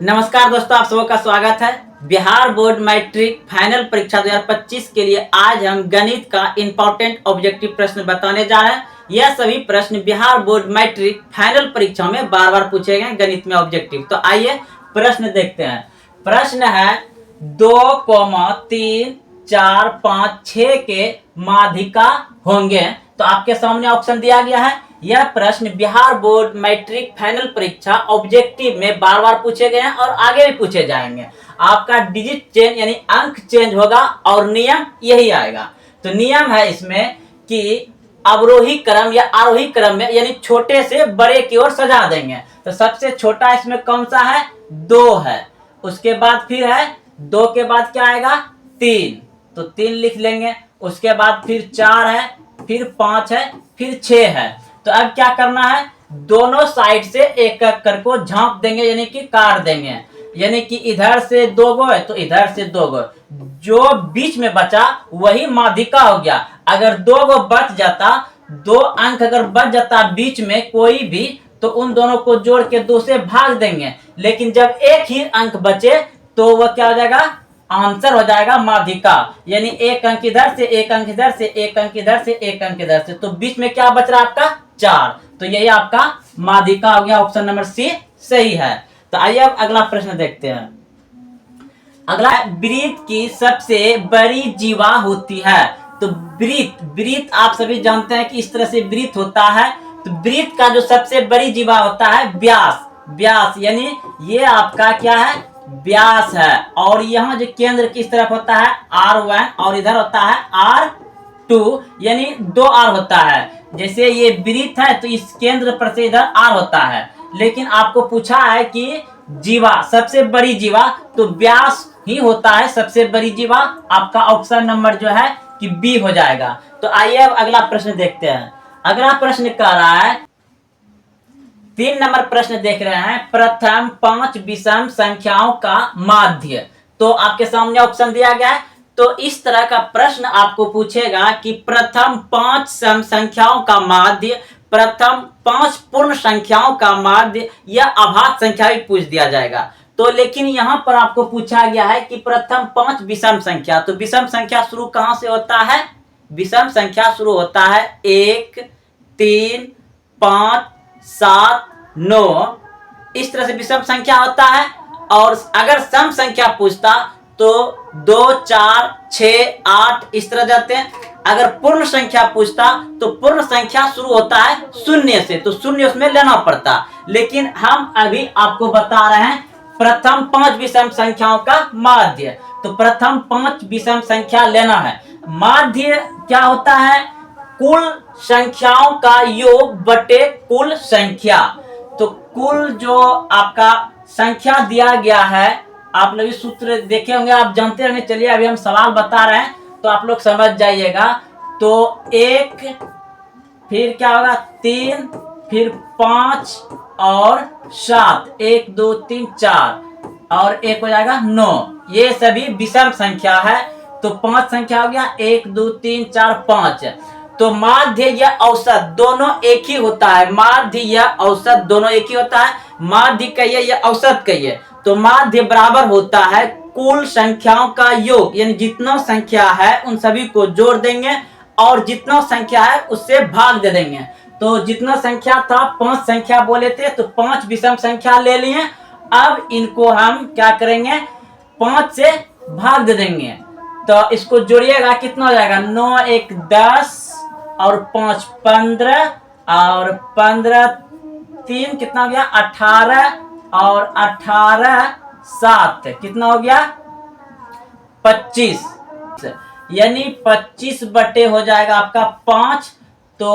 नमस्कार दोस्तों, आप सबका स्वागत है। बिहार बोर्ड मैट्रिक फाइनल परीक्षा 2025 के लिए आज हम गणित का इंपॉर्टेंट ऑब्जेक्टिव प्रश्न बताने जा रहे हैं। यह सभी प्रश्न बिहार बोर्ड मैट्रिक फाइनल परीक्षा में बार बार पूछे गए गणित में ऑब्जेक्टिव। तो आइए प्रश्न देखते हैं। प्रश्न है 2,3,4,5,6 के माध्यिका होंगे। तो आपके सामने ऑप्शन दिया गया है। यह प्रश्न बिहार बोर्ड मैट्रिक फाइनल परीक्षा ऑब्जेक्टिव में बार बार पूछे गए हैं और आगे भी पूछे जाएंगे। आपका डिजिट चेंज यानी अंक चेंज होगा और नियम यही आएगा। तो नियम है इसमें कि अवरोही क्रम या आरोही क्रम में यानी छोटे से बड़े की ओर सजा देंगे। तो सबसे छोटा इसमें कौन सा है? 2 है। उसके बाद फिर है 2 के बाद क्या आएगा? 3, तो 3 लिख लेंगे। उसके बाद फिर 4 है, फिर 5 है, फिर 6 है। तो अब क्या करना है? दोनों साइड से एक एक कर को झांप देंगे यानी कि काट देंगे। यानी कि इधर से 2 गो है तो इधर से 2 गो, जो बीच में बचा वही माध्यिका हो गया। अगर 2 गो बच जाता, 2 अंक अगर बच जाता बीच में कोई भी, तो उन दोनों को जोड़ के 2 से भाग देंगे। लेकिन जब एक ही अंक बचे तो वह क्या हो जाएगा? आंसर हो जाएगा माध्यिका। यानी एक अंक इधर से, एक अंक इधर से, एक अंक इधर से, एक अंक इधर से, तो बीच में क्या बच रहा है आपका? 4। तो यही आपका माध्यिका हो गया। ऑप्शन नंबर सी सही है। तो आइए अब अगला प्रश्न देखते हैं। अगला वृत्त की सबसे बड़ी जीवा होती है। तो वृत्त आप सभी जानते हैं कि इस तरह से वृत्त होता है। तो वृत्त का जो सबसे बड़ी जीवा होता है व्यास, यानी ये आपका क्या है? व्यास है। और यहाँ जो केंद्र किस तरफ होता है? R1 और इधर होता है R2, यानी 2 R होता है। जैसे ये वृत्त है तो इस केंद्र पर से इधर R होता है। लेकिन आपको पूछा है कि जीवा, सबसे बड़ी जीवा, तो व्यास ही होता है सबसे बड़ी जीवा। आपका ऑप्शन नंबर जो है कि बी हो जाएगा। तो आइए अब अगला प्रश्न देखते हैं। अगला प्रश्न कह रहा है 3 नंबर प्रश्न देख रहे हैं। प्रथम 5 विषम संख्याओं का माध्य। तो आपके सामने ऑप्शन दिया गया है। तो इस तरह का प्रश्न आपको पूछेगा कि प्रथम 5 सम संख्याओं का माध्य, प्रथम 5 पूर्ण संख्याओं का माध्य या अभाज्य संख्या भी पूछ दिया जाएगा। तो लेकिन यहाँ पर आपको पूछा गया है कि प्रथम 5 विषम संख्या। तो विषम संख्या शुरू कहां से होता है? विषम संख्या शुरू होता है 1, 3, 5, 7, 9, इस तरह से विषम संख्या होता है। और अगर सम संख्या पूछता तो 2, 4, 6, 8 इस तरह जाते हैं। अगर पूर्ण संख्या पूछता तो पूर्ण संख्या शुरू होता है 0 से, तो 0 उसमें लेना पड़ता। लेकिन हम अभी आपको बता रहे हैं प्रथम 5 विषम संख्याओं का माध्य। तो प्रथम 5 विषम संख्या लेना है। माध्य क्या होता है? कुल संख्याओं का योग बटे कुल संख्या। तो कुल जो आपका संख्या दिया गया है, आप लोग सूत्र देखे होंगे, आप जानते होंगे। चलिए अभी हम सवाल बता रहे हैं तो आप लोग समझ जाइएगा। तो 1, फिर क्या होगा? 3, फिर 5 और 7, 1, 2, 3, 4 और 1 हो जाएगा 9। ये सभी विषम संख्या है। तो 5 संख्या हो गया, 1, 2, 3, 4, 5। तो माध्य या औसत दोनों एक ही होता है। माध्य या औसत दोनों एक ही होता है। माध्य कहिए या औसत कहिए, तो माध्य बराबर होता है कुल संख्याओं का योग, यानी जितना संख्या है उन सभी को जोड़ देंगे और जितना संख्या है उससे भाग दे देंगे। तो जितना संख्या था 5 संख्या बोले थे, तो 5 विषम संख्या ले लिए। अब इनको हम क्या करेंगे? 5 से भाग दे देंगे। तो इसको जोड़िएगा, कितना हो जाएगा? 9, 1, 10 और 5, 15 और 15, 3 कितना हो गया? 18 और 18, 7 कितना हो गया? 25। यानी 25 बटे हो जाएगा आपका 5। तो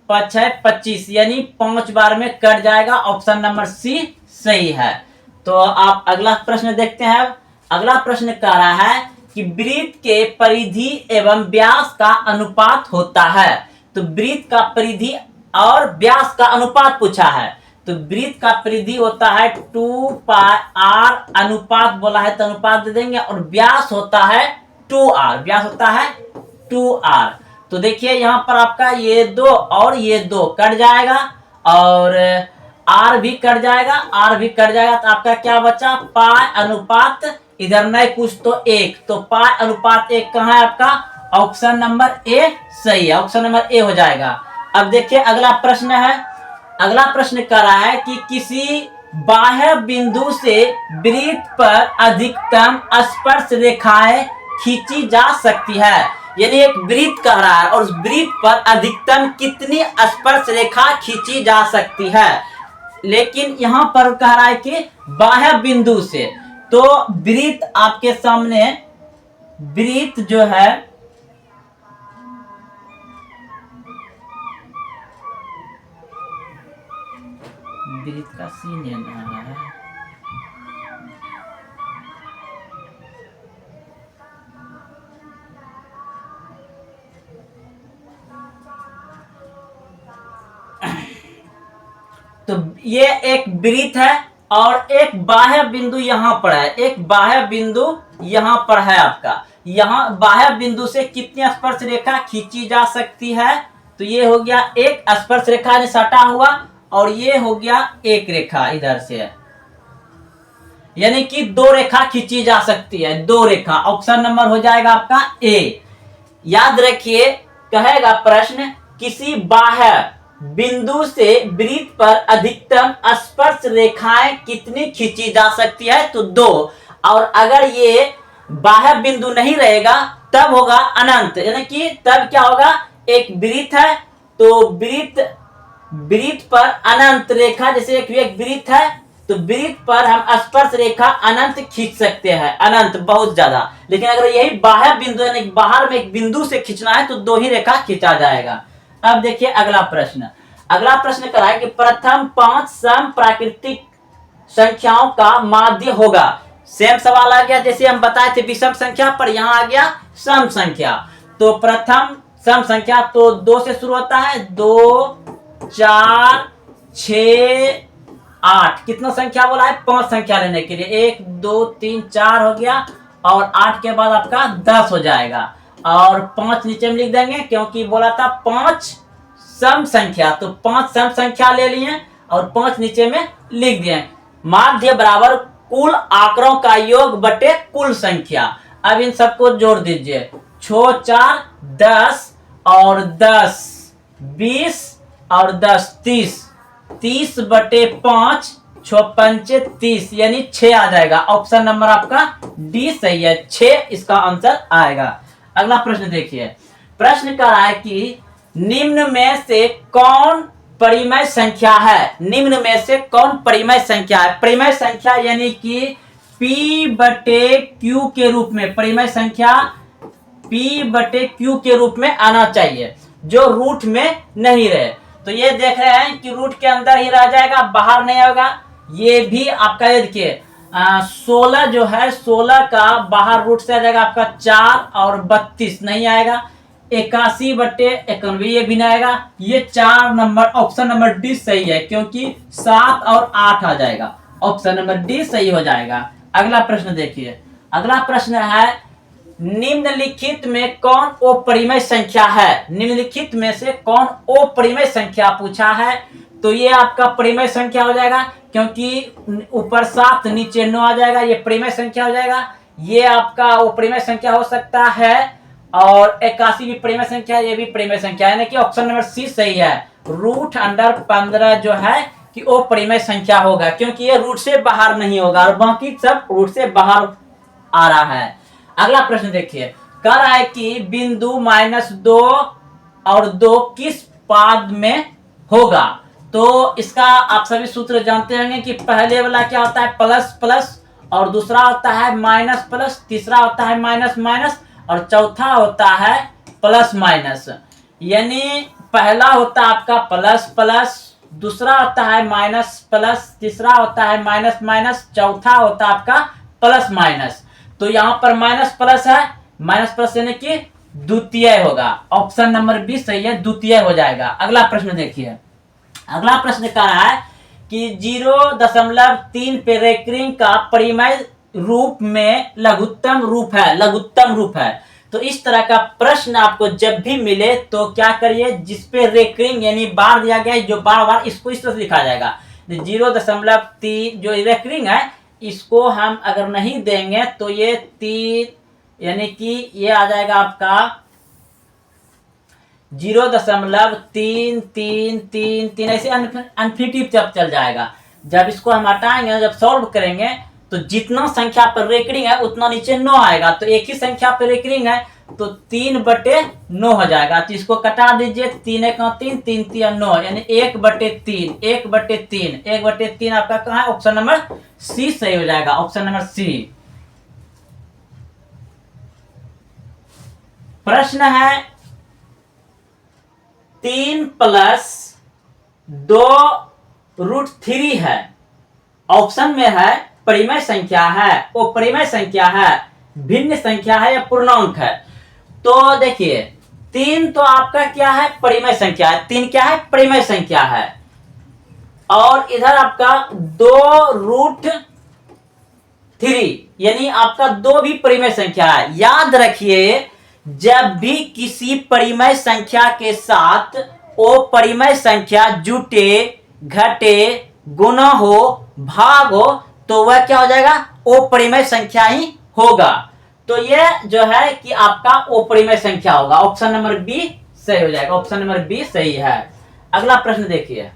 5 है 25, यानी 5 बार में कट जाएगा। ऑप्शन नंबर सी सही है। तो आप अगला प्रश्न देखते हैं। अगला प्रश्न कह रहा है कि वृत्त के परिधि एवं व्यास का अनुपात होता है। तो वृत्त का परिधि और व्यास का अनुपात पूछा है। तो वृत्त का परिधि होता है 2πr, अनुपात बोला है तो अनुपात दे देंगे। और व्यास होता है 2r, व्यास होता है 2r। तो देखिए यहाँ पर आपका ये 2 और ये 2 कट जाएगा और आर भी कट जाएगा, आर भी कट जाएगा, तो आपका क्या बचा, पाई अनुपात, इधर नहीं कुछ तो 1, तो पाई अनुपात 1 कहाँ है आपका, ऑप्शन नंबर ए सही है, ऑप्शन नंबर ए हो जाएगा। अब देखिए अगला प्रश्न है, अगला प्रश्न कह रहा है कि किसी बाह्य बिंदु से वृत्त पर अधिकतम स्पर्श रेखाएं खींची जा सकती है। यानी एक वृत्त कह रहा है और उस वृत्त पर अधिकतम कितनी स्पर्श रेखा खींची जा सकती है, लेकिन यहां पर कह रहा है कि बाह्य बिंदु से। तो वृत्त आपके सामने, वृत्त जो है वृत्त का सीन है, तो ये एक वृत्त है और एक बाह्य बिंदु यहां पर है, एक बाह्य बिंदु यहां पर है आपका। यहां बाह्य बिंदु से कितनी स्पर्श रेखा खींची जा सकती है, तो ये हो गया एक स्पर्श रेखा ने सटा हुआ और ये हो गया एक रेखा इधर से, यानी कि 2 रेखा खींची जा सकती है, 2 रेखा। ऑप्शन नंबर हो जाएगा आपका ए। याद रखिए, कहेगा प्रश्न किसी बाह्य बिंदु से वृत्त पर अधिकतम स्पर्श रेखाएं कितनी खींची जा सकती है, तो 2। और अगर ये बाह्य बिंदु नहीं रहेगा तब होगा अनंत, यानी कि तब क्या होगा, एक वृत्त है तो वृत्त पर अनंत रेखा, जैसे एक वृत्त है तो वृत्त पर हम स्पर्श रेखा अनंत खींच सकते हैं, अनंत बहुत ज्यादा। लेकिन अगर यही बाह्य बिंदु यानी बाहर में एक बिंदु से खींचना है तो 2 ही रेखा खींचा जाएगा। अब देखिए अगला प्रश्न, अगला प्रश्न करा है कि प्रथम 5 सम प्राकृतिक संख्याओं का माध्य होगा। सेम सवाल आ गया जैसे हम बताए थे विषम संख्या पर, यहां आ गया सम संख्या। तो प्रथम सम संख्या तो 2 से शुरू होता है, 2 4 6 8, कितना संख्या बोला है, 5 संख्या लेने के लिए, 1 2 3 4 हो गया और 8 के बाद आपका 10 हो जाएगा और 5 नीचे में लिख देंगे क्योंकि बोला था 5 सम संख्या, तो 5 सम संख्या ले लिए और 5 नीचे में लिख दिए। माध्य बराबर कुल आंकड़ों का योग बटे कुल संख्या। अब इन सबको जोड़ दीजिए, 6 4 10 और 10 20 और 10 30, 30 बटे 5 6 5 30, यानी 6 आ जाएगा। ऑप्शन नंबर आपका डी सही है, 6 इसका आंसर आएगा। अगला प्रश्न देखिए, प्रश्न कर रहा है कि निम्न में से कौन परिमेय संख्या है, निम्न में से कौन परिमेय संख्या है। परिमेय संख्या यानी कि P बटे Q के रूप में, परिमेय संख्या P बटे Q के रूप में आना चाहिए, जो रूट में नहीं रहे। तो ये देख रहे हैं कि रूट के अंदर ही रह जाएगा, बाहर नहीं होगा। ये भी आपका ये देखिए 16 जो है, 16 का बाहर रूट से आ जाएगा आपका 4 और 32 नहीं आएगा। 81 बटे 91 ये भी नहीं आएगा। ये 4 नंबर, ऑप्शन नंबर डी सही है क्योंकि 7 और 8 आ जाएगा। ऑप्शन नंबर डी सही हो जाएगा। अगला प्रश्न देखिए, अगला प्रश्न है निम्नलिखित में कौन अपरिमेय संख्या है। निम्नलिखित में से कौन अपरिमेय संख्या पूछा है, तो ये आपका परिमेय संख्या हो जाएगा क्योंकि ऊपर 7 नीचे 9 आ जाएगा, ये परिमेय संख्या हो जाएगा। ये आपका अपरिमेय संख्या हो सकता है और 81 भी परिमेय संख्या, ये भी परिमेय संख्या, यानी कि ऑप्शन नंबर सी सही है। रूट अंडर 15 जो है कि वो परिमेय संख्या होगा क्योंकि ये रूट से बाहर नहीं होगा और बाकी सब रूट से बाहर आ रहा है। अगला प्रश्न देखिए, कह रहा है कि बिंदु -2 और 2 किस पाद में होगा। तो इसका आप सभी सूत्र जानते होंगे कि पहले वाला क्या होता है प्लस प्लस और दूसरा होता है माइनस प्लस, तीसरा होता है माइनस माइनस और चौथा होता है प्लस माइनस। यानी पहला होता है आपका प्लस प्लस, दूसरा होता है माइनस प्लस, तीसरा होता है माइनस माइनस, चौथा होता है आपका प्लस माइनस। तो यहाँ पर माइनस प्लस है, माइनस प्लस यानी कि द्वितीय होगा। ऑप्शन नंबर बी सही है, द्वितीय हो जाएगा। अगला प्रश्न देखिए, अगला प्रश्न कह रहा है कि 0.3 पे रेकरिंग का परिमेय रूप में लघुत्तम रूप है, लघुत्तम रूप है। तो इस तरह का प्रश्न आपको जब भी मिले तो क्या करिए, जिसपे रेकरिंग यानी बार दिया गया है, जो बार बार, इसको इस तरह से लिखा जाएगा। 0.3 जो रेकरिंग है इसको हम अगर नहीं देंगे तो ये 3 यानी कि ये आ जाएगा आपका 0.3333 ऐसे अनफिनिटी जब चल जाएगा। जब इसको हम हटाएंगे, जब सॉल्व करेंगे तो जितना संख्या पर रेकरिंग है उतना नीचे 9 आएगा। तो एक ही संख्या पर रेकरिंग है तो 3/9 हो जाएगा। तो इसको कटा दीजिए, 3 1 3 3 3 9 यानी 1/3 1/3 1/3 आपका कहाँ है? ऑप्शन नंबर सी सही हो जाएगा, ऑप्शन नंबर सी। प्रश्न है 3 + 2√3 है, ऑप्शन में है परिमेय संख्या है, वो परिमेय संख्या है, भिन्न संख्या है या पूर्णांक है। तो देखिए 3 तो आपका क्या है? परिमेय संख्या है। 3 क्या है? परिमेय संख्या है। और इधर आपका 2√3 यानी आपका 2 भी परिमेय संख्या है। याद रखिए जब भी किसी परिमेय संख्या के साथ वो परिमेय संख्या जुटे, घटे, गुना हो, भाग हो तो वह क्या हो जाएगा? वो परिमेय संख्या ही होगा। तो ये जो है कि आपका वो परिमेय संख्या होगा, ऑप्शन नंबर बी सही हो जाएगा, ऑप्शन नंबर बी सही है। अगला प्रश्न देखिए